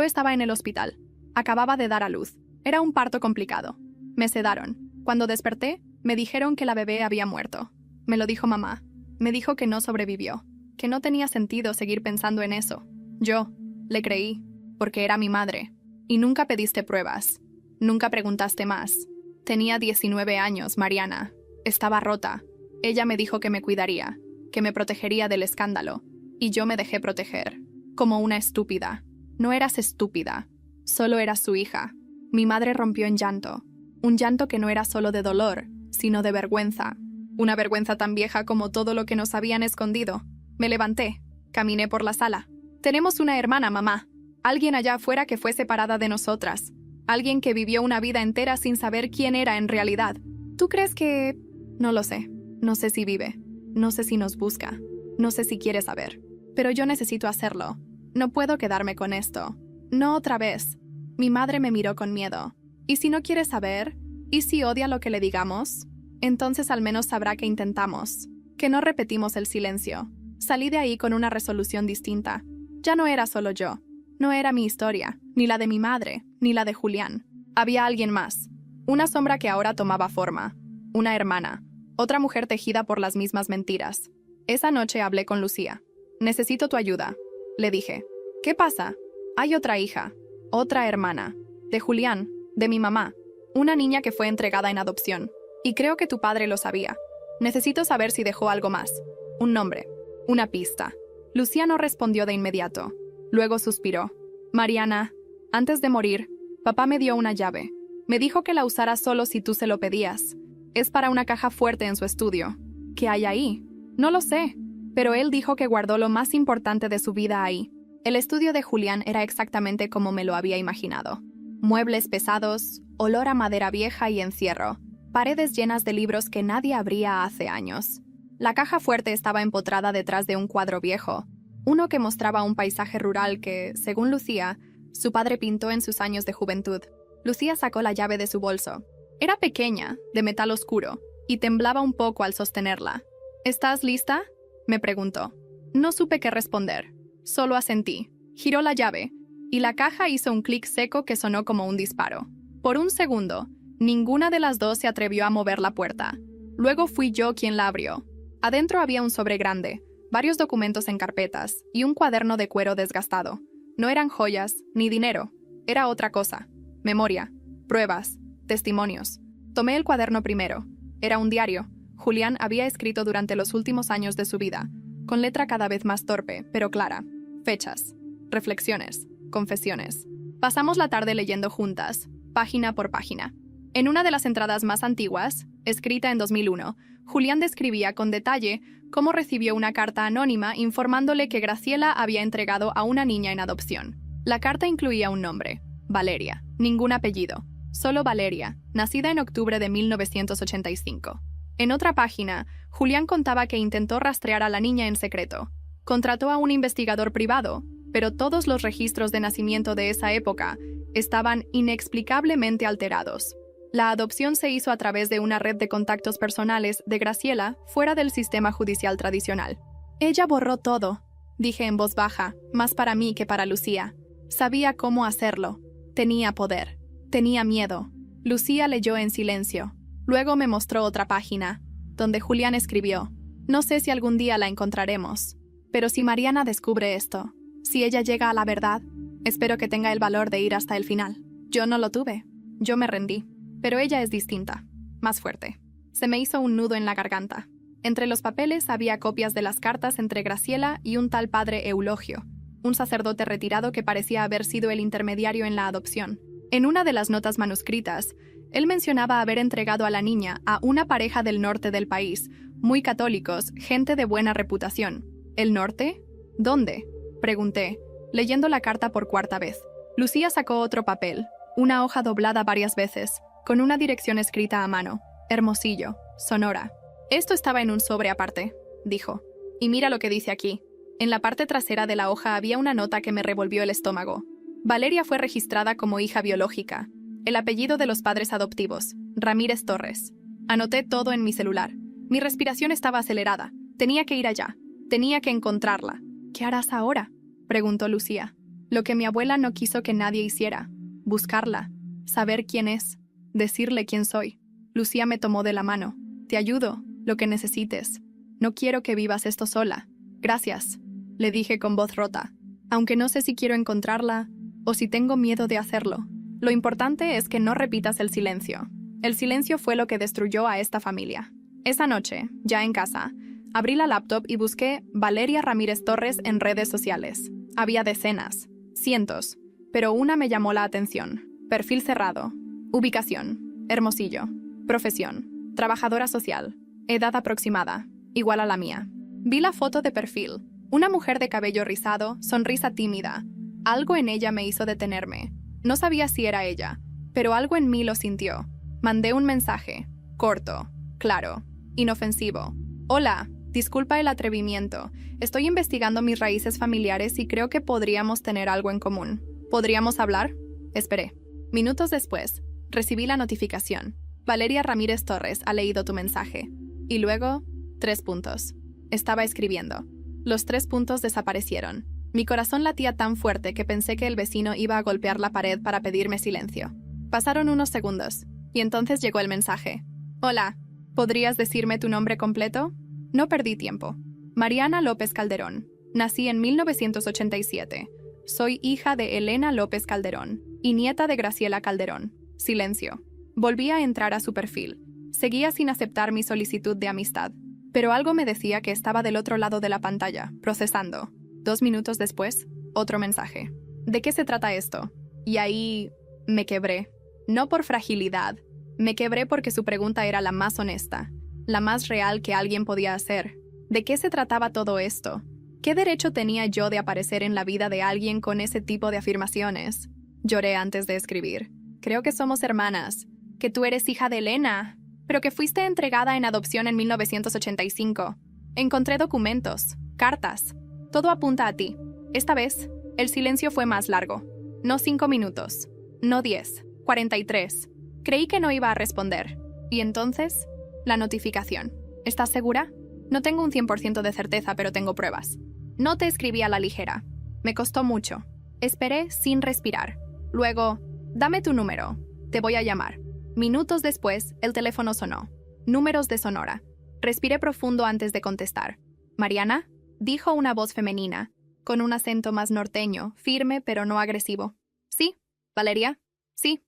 estaba en el hospital. Acababa de dar a luz. Era un parto complicado. Me sedaron. Cuando desperté, me dijeron que la bebé había muerto. Me lo dijo mamá. Me dijo que no sobrevivió, que no tenía sentido seguir pensando en eso. Yo le creí, porque era mi madre. Y nunca pediste pruebas. Nunca preguntaste más. Tenía 19 años, Mariana. Estaba rota. Ella me dijo que me cuidaría, que me protegería del escándalo, y yo me dejé proteger, como una estúpida. No eras estúpida, solo eras su hija. Mi madre rompió en llanto, un llanto que no era solo de dolor, sino de vergüenza. Una vergüenza tan vieja como todo lo que nos habían escondido. Me levanté, caminé por la sala. Tenemos una hermana, mamá. Alguien allá afuera que fue separada de nosotras. Alguien que vivió una vida entera sin saber quién era en realidad. ¿Tú crees que...? No lo sé. No sé si vive. No sé si nos busca. No sé si quiere saber. Pero yo necesito hacerlo. No puedo quedarme con esto. No otra vez. Mi madre me miró con miedo. ¿Y si no quiere saber? ¿Y si odia lo que le digamos? Entonces al menos sabrá que intentamos. Que no repetimos el silencio. Salí de ahí con una resolución distinta. Ya no era solo yo. No era mi historia, ni la de mi madre, ni la de Julián. Había alguien más. Una sombra que ahora tomaba forma. Una hermana. Otra mujer tejida por las mismas mentiras. Esa noche hablé con Lucía. «Necesito tu ayuda», le dije. «¿Qué pasa?» «Hay otra hija, otra hermana, de Julián, de mi mamá, una niña que fue entregada en adopción. Y creo que tu padre lo sabía. Necesito saber si dejó algo más. Un nombre, una pista». Lucía no respondió de inmediato. Luego suspiró. «Mariana, antes de morir, papá me dio una llave. Me dijo que la usara solo si tú se lo pedías. Es para una caja fuerte en su estudio. ¿Qué hay ahí? No lo sé, pero él dijo que guardó lo más importante de su vida ahí». El estudio de Julián era exactamente como me lo había imaginado. Muebles pesados, olor a madera vieja y encierro. Paredes llenas de libros que nadie abría hace años. La caja fuerte estaba empotrada detrás de un cuadro viejo, uno que mostraba un paisaje rural que, según Lucía, su padre pintó en sus años de juventud. Lucía sacó la llave de su bolso. Era pequeña, de metal oscuro, y temblaba un poco al sostenerla. ¿Estás lista?, me preguntó. No supe qué responder. Solo asentí. Giró la llave, y la caja hizo un clic seco que sonó como un disparo. Por un segundo, ninguna de las dos se atrevió a mover la puerta. Luego fui yo quien la abrió. Adentro había un sobre grande, varios documentos en carpetas y un cuaderno de cuero desgastado. No eran joyas ni dinero. Era otra cosa. Memoria, pruebas, testimonios. Tomé el cuaderno primero. Era un diario. Julián había escrito durante los últimos años de su vida, con letra cada vez más torpe, pero clara. Fechas, reflexiones, confesiones. Pasamos la tarde leyendo juntas, página por página. En una de las entradas más antiguas, escrita en 2001, Julián describía con detalle cómo recibió una carta anónima informándole que Graciela había entregado a una niña en adopción. La carta incluía un nombre, Valeria, ningún apellido, solo Valeria, nacida en octubre de 1985. En otra página, Julián contaba que intentó rastrear a la niña en secreto. Contrató a un investigador privado, pero todos los registros de nacimiento de esa época estaban inexplicablemente alterados. La adopción se hizo a través de una red de contactos personales de Graciela fuera del sistema judicial tradicional. Ella borró todo, dije en voz baja, más para mí que para Lucía. Sabía cómo hacerlo. Tenía poder. Tenía miedo. Lucía leyó en silencio. Luego me mostró otra página, donde Julián escribió: no sé si algún día la encontraremos, pero si Mariana descubre esto, si ella llega a la verdad, espero que tenga el valor de ir hasta el final. Yo no lo tuve. Yo me rendí. Pero ella es distinta, más fuerte. Se me hizo un nudo en la garganta. Entre los papeles había copias de las cartas entre Graciela y un tal padre Eulogio, un sacerdote retirado que parecía haber sido el intermediario en la adopción. En una de las notas manuscritas, él mencionaba haber entregado a la niña a una pareja del norte del país, muy católicos, gente de buena reputación. ¿El norte? ¿Dónde?, pregunté, leyendo la carta por cuarta vez. Lucía sacó otro papel, una hoja doblada varias veces, con una dirección escrita a mano: Hermosillo, Sonora. Esto estaba en un sobre aparte, dijo. Y mira lo que dice aquí. En la parte trasera de la hoja había una nota que me revolvió el estómago. Valeria fue registrada como hija biológica. El apellido de los padres adoptivos, Ramírez Torres. Anoté todo en mi celular. Mi respiración estaba acelerada. Tenía que ir allá. Tenía que encontrarla. ¿Qué harás ahora?, preguntó Lucía. Lo que mi abuela no quiso que nadie hiciera. Buscarla. Saber quién es. Decirle quién soy. Lucía me tomó de la mano. Te ayudo, lo que necesites. No quiero que vivas esto sola. Gracias, le dije con voz rota. Aunque no sé si quiero encontrarla o si tengo miedo de hacerlo. Lo importante es que no repitas el silencio. El silencio fue lo que destruyó a esta familia. Esa noche, ya en casa, abrí la laptop y busqué Valeria Ramírez Torres en redes sociales. Había decenas, cientos, pero una me llamó la atención. Perfil cerrado. Ubicación: Hermosillo. Profesión: trabajadora social. Edad aproximada: igual a la mía. Vi la foto de perfil. Una mujer de cabello rizado, sonrisa tímida. Algo en ella me hizo detenerme. No sabía si era ella, pero algo en mí lo sintió. Mandé un mensaje. Corto, claro, inofensivo. Hola, disculpa el atrevimiento. Estoy investigando mis raíces familiares y creo que podríamos tener algo en común. ¿Podríamos hablar? Esperé. Minutos después, recibí la notificación. Valeria Ramírez Torres ha leído tu mensaje. Y luego, 3 puntos. Estaba escribiendo. Los 3 puntos desaparecieron. Mi corazón latía tan fuerte que pensé que el vecino iba a golpear la pared para pedirme silencio. Pasaron unos segundos, y entonces llegó el mensaje. Hola, ¿podrías decirme tu nombre completo? No perdí tiempo. Mariana López Calderón. Nací en 1987. Soy hija de Elena López Calderón y nieta de Graciela Calderón. Silencio. Volví a entrar a su perfil. Seguía sin aceptar mi solicitud de amistad, pero algo me decía que estaba del otro lado de la pantalla, procesando. 2 minutos después, otro mensaje. ¿De qué se trata esto? Y ahí me quebré. No por fragilidad. Me quebré porque su pregunta era la más honesta, la más real que alguien podía hacer. ¿De qué se trataba todo esto? ¿Qué derecho tenía yo de aparecer en la vida de alguien con ese tipo de afirmaciones? Lloré antes de escribir. Creo que somos hermanas. Que tú eres hija de Elena, pero que fuiste entregada en adopción en 1985. Encontré documentos, cartas. Todo apunta a ti. Esta vez, el silencio fue más largo. No 5 minutos, no 10, 43. Creí que no iba a responder. Y entonces, la notificación. ¿Estás segura? No tengo un 100% de certeza, pero tengo pruebas. No te escribí a la ligera. Me costó mucho. Esperé sin respirar. Luego, dame tu número. Te voy a llamar. Minutos después, el teléfono sonó. Números de Sonora. Respiré profundo antes de contestar. ¿Mariana? Dijo una voz femenina, con un acento más norteño, firme pero no agresivo. ¿Sí? ¿Valeria? Sí.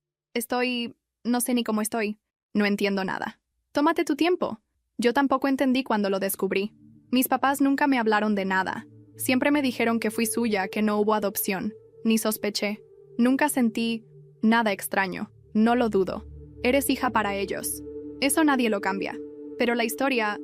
No sé ni cómo estoy. No entiendo nada. Tómate tu tiempo. Yo tampoco entendí cuando lo descubrí. Mis papás nunca me hablaron de nada. Siempre me dijeron que fui suya, que no hubo adopción. Ni sospeché. Nunca sentí nada extraño. No lo dudo. Eres hija para ellos. Eso nadie lo cambia. Pero la historia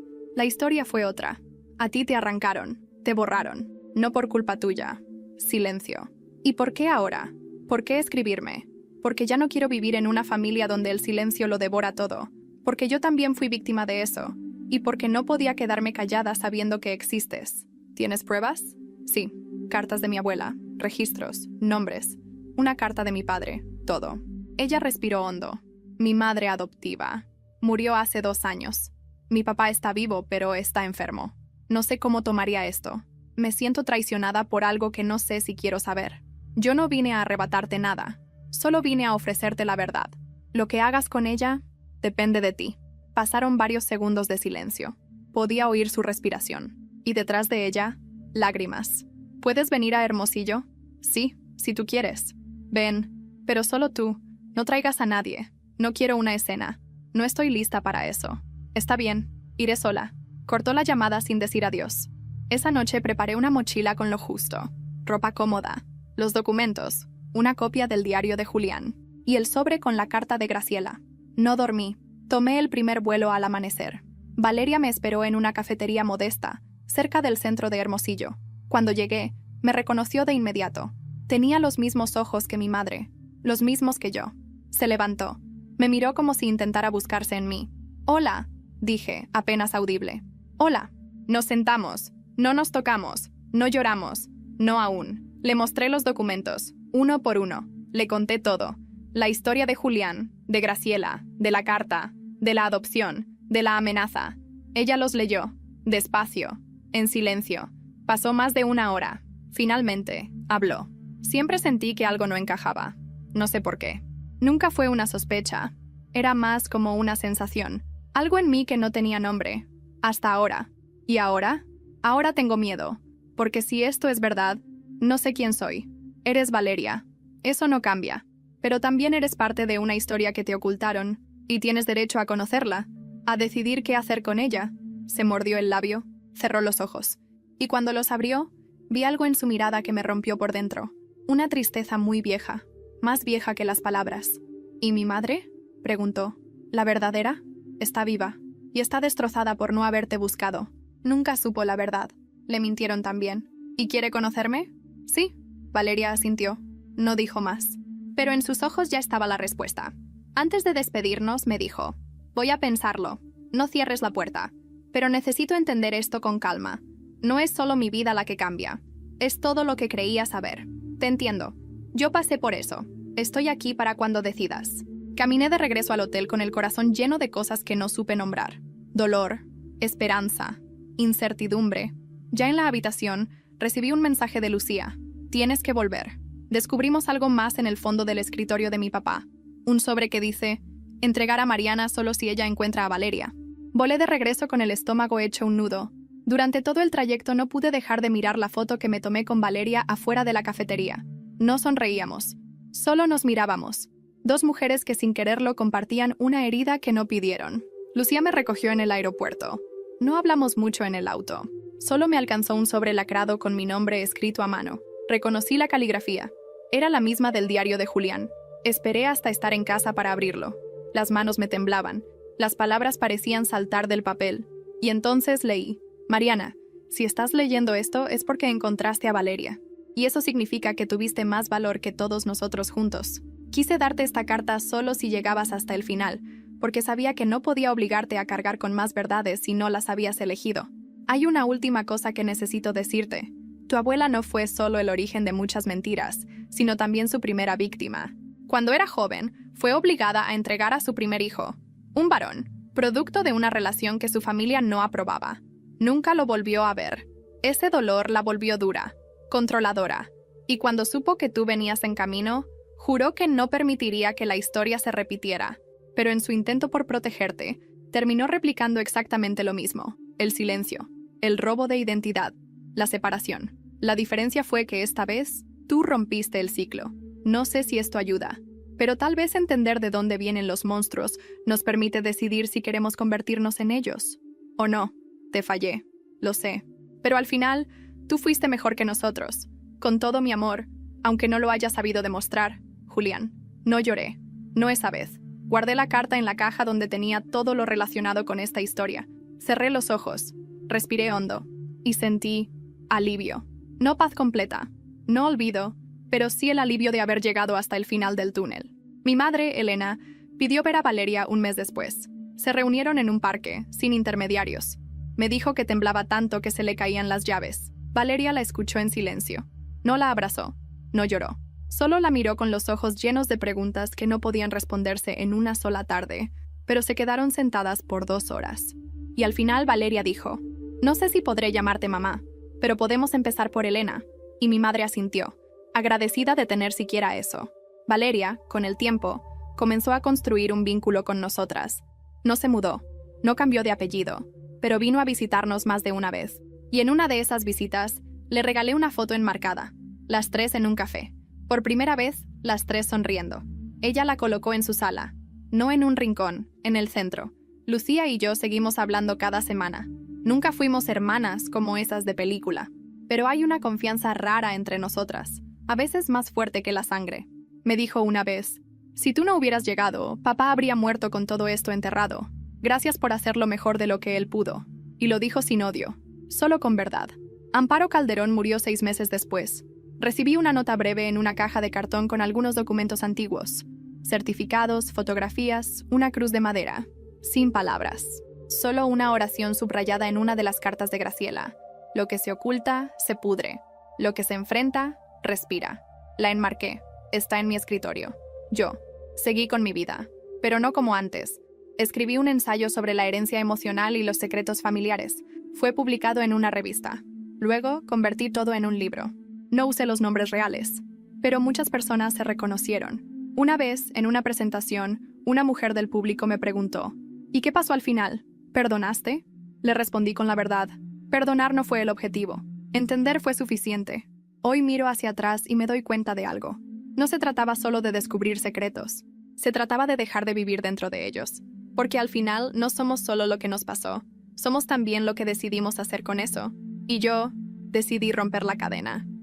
fue otra. A ti te arrancaron, te borraron. No por culpa tuya. Silencio. ¿Y por qué ahora? ¿Por qué escribirme? Porque ya no quiero vivir en una familia donde el silencio lo devora todo. Porque yo también fui víctima de eso. Y porque no podía quedarme callada sabiendo que existes. ¿Tienes pruebas? Sí. Cartas de mi abuela, registros, nombres. Una carta de mi padre, todo. Ella respiró hondo. Mi madre adoptiva. Murió hace 2 años. Mi papá está vivo, pero está enfermo. No sé cómo tomaría esto. Me siento traicionada por algo que no sé si quiero saber. Yo no vine a arrebatarte nada. Solo vine a ofrecerte la verdad. Lo que hagas con ella depende de ti. Pasaron varios segundos de silencio. Podía oír su respiración. Y detrás de ella, lágrimas. ¿Puedes venir a Hermosillo? Sí, si tú quieres. Ven, pero solo tú. No traigas a nadie. No quiero una escena. No estoy lista para eso. Está bien, iré sola. Cortó la llamada sin decir adiós. Esa noche preparé una mochila con lo justo. Ropa cómoda, los documentos, una copia del diario de Julián y el sobre con la carta de Graciela. No dormí. Tomé el primer vuelo al amanecer. Valeria me esperó en una cafetería modesta, cerca del centro de Hermosillo. Cuando llegué, me reconoció de inmediato. Tenía los mismos ojos que mi madre, los mismos que yo. Se levantó. Me miró como si intentara buscarse en mí. «Hola», dije, apenas audible. «Hola». Nos sentamos. No nos tocamos. No lloramos. No aún. Le mostré los documentos, uno por uno. Le conté todo. La historia de Julián, de Graciela, de la carta, de la adopción, de la amenaza. Ella los leyó, despacio, en silencio. Pasó más de 1 hora. Finalmente, habló. Siempre sentí que algo no encajaba. No sé por qué. Nunca fue una sospecha. Era más como una sensación. Algo en mí que no tenía nombre. Hasta ahora. ¿Y ahora? Ahora tengo miedo. Porque si esto es verdad, no sé quién soy. Eres Valeria. Eso no cambia. Pero también eres parte de una historia que te ocultaron. Y tienes derecho a conocerla. A decidir qué hacer con ella. Se mordió el labio. Cerró los ojos. Y cuando los abrió, vi algo en su mirada que me rompió por dentro. Una tristeza muy vieja. Más vieja que las palabras. ¿Y mi madre?, preguntó. ¿La verdadera? Está viva. Y está destrozada por no haberte buscado. Nunca supo la verdad. Le mintieron también. ¿Y quiere conocerme? Sí. Valeria asintió. No dijo más. Pero en sus ojos ya estaba la respuesta. Antes de despedirnos, me dijo: voy a pensarlo. No cierres la puerta. Pero necesito entender esto con calma. No es solo mi vida la que cambia. Es todo lo que creía saber. Te entiendo. Yo pasé por eso. Estoy aquí para cuando decidas. Caminé de regreso al hotel con el corazón lleno de cosas que no supe nombrar. Dolor, esperanza, incertidumbre. Ya en la habitación, recibí un mensaje de Lucía. Tienes que volver. Descubrimos algo más en el fondo del escritorio de mi papá. Un sobre que dice: entregar a Mariana solo si ella encuentra a Valeria. Volé de regreso con el estómago hecho un nudo. Durante todo el trayecto no pude dejar de mirar la foto que me tomé con Valeria afuera de la cafetería. No sonreíamos. Solo nos mirábamos. 2 mujeres que sin quererlo compartían una herida que no pidieron. Lucía me recogió en el aeropuerto. No hablamos mucho en el auto. Solo me alcanzó un sobre lacrado con mi nombre escrito a mano. Reconocí la caligrafía. Era la misma del diario de Julián. Esperé hasta estar en casa para abrirlo. Las manos me temblaban. Las palabras parecían saltar del papel. Y entonces leí: Mariana, si estás leyendo esto es porque encontraste a Valeria. Y eso significa que tuviste más valor que todos nosotros juntos. Quise darte esta carta solo si llegabas hasta el final, porque sabía que no podía obligarte a cargar con más verdades si no las habías elegido. Hay una última cosa que necesito decirte. Tu abuela no fue solo el origen de muchas mentiras, sino también su primera víctima. Cuando era joven, fue obligada a entregar a su primer hijo, un varón, producto de una relación que su familia no aprobaba. Nunca lo volvió a ver. Ese dolor la volvió dura, controladora, y cuando supo que tú venías en camino, juró que no permitiría que la historia se repitiera, pero en su intento por protegerte, terminó replicando exactamente lo mismo: el silencio, el robo de identidad, la separación. La diferencia fue que esta vez, tú rompiste el ciclo. No sé si esto ayuda, pero tal vez entender de dónde vienen los monstruos nos permite decidir si queremos convertirnos en ellos. O no, te fallé, lo sé. Pero al final, tú fuiste mejor que nosotros. Con todo mi amor, aunque no lo haya sabido demostrar, Julián. No lloré, no esa vez. Guardé la carta en la caja donde tenía todo lo relacionado con esta historia. Cerré los ojos, respiré hondo y sentí alivio. No paz completa, no olvido, pero sí el alivio de haber llegado hasta el final del túnel. Mi madre, Elena, pidió ver a Valeria un mes después. Se reunieron en un parque, sin intermediarios. Me dijo que temblaba tanto que se le caían las llaves. Valeria la escuchó en silencio. No la abrazó, no lloró. Solo la miró con los ojos llenos de preguntas que no podían responderse en una sola tarde, pero se quedaron sentadas por 2 horas. Y al final Valeria dijo: «No sé si podré llamarte mamá, pero podemos empezar por Elena». Y mi madre asintió, agradecida de tener siquiera eso. Valeria, con el tiempo, comenzó a construir un vínculo con nosotras. No se mudó, no cambió de apellido, pero vino a visitarnos más de una vez. Y en una de esas visitas, le regalé una foto enmarcada, las 3 en un café. Por primera vez, las 3 sonriendo. Ella la colocó en su sala, no en un rincón, en el centro. Lucía y yo seguimos hablando cada semana. Nunca fuimos hermanas como esas de película, pero hay una confianza rara entre nosotras, a veces más fuerte que la sangre. Me dijo una vez: «Si tú no hubieras llegado, papá habría muerto con todo esto enterrado. Gracias por hacerlo mejor de lo que él pudo». Y lo dijo sin odio, solo con verdad. Amparo Calderón murió 6 meses después. Recibí una nota breve en una caja de cartón con algunos documentos antiguos, certificados, fotografías, una cruz de madera. Sin palabras. Solo una oración subrayada en una de las cartas de Graciela. Lo que se oculta, se pudre. Lo que se enfrenta, respira. La enmarqué. Está en mi escritorio. Yo. Seguí con mi vida. Pero no como antes. Escribí un ensayo sobre la herencia emocional y los secretos familiares. Fue publicado en una revista. Luego, convertí todo en un libro. No usé los nombres reales, pero muchas personas se reconocieron. Una vez, en una presentación, una mujer del público me preguntó: «¿Y qué pasó al final? ¿Perdonaste?». Le respondí con la verdad: perdonar no fue el objetivo. Entender fue suficiente. Hoy miro hacia atrás y me doy cuenta de algo. No se trataba solo de descubrir secretos. Se trataba de dejar de vivir dentro de ellos. Porque al final no somos solo lo que nos pasó. Somos también lo que decidimos hacer con eso. Y yo decidí romper la cadena.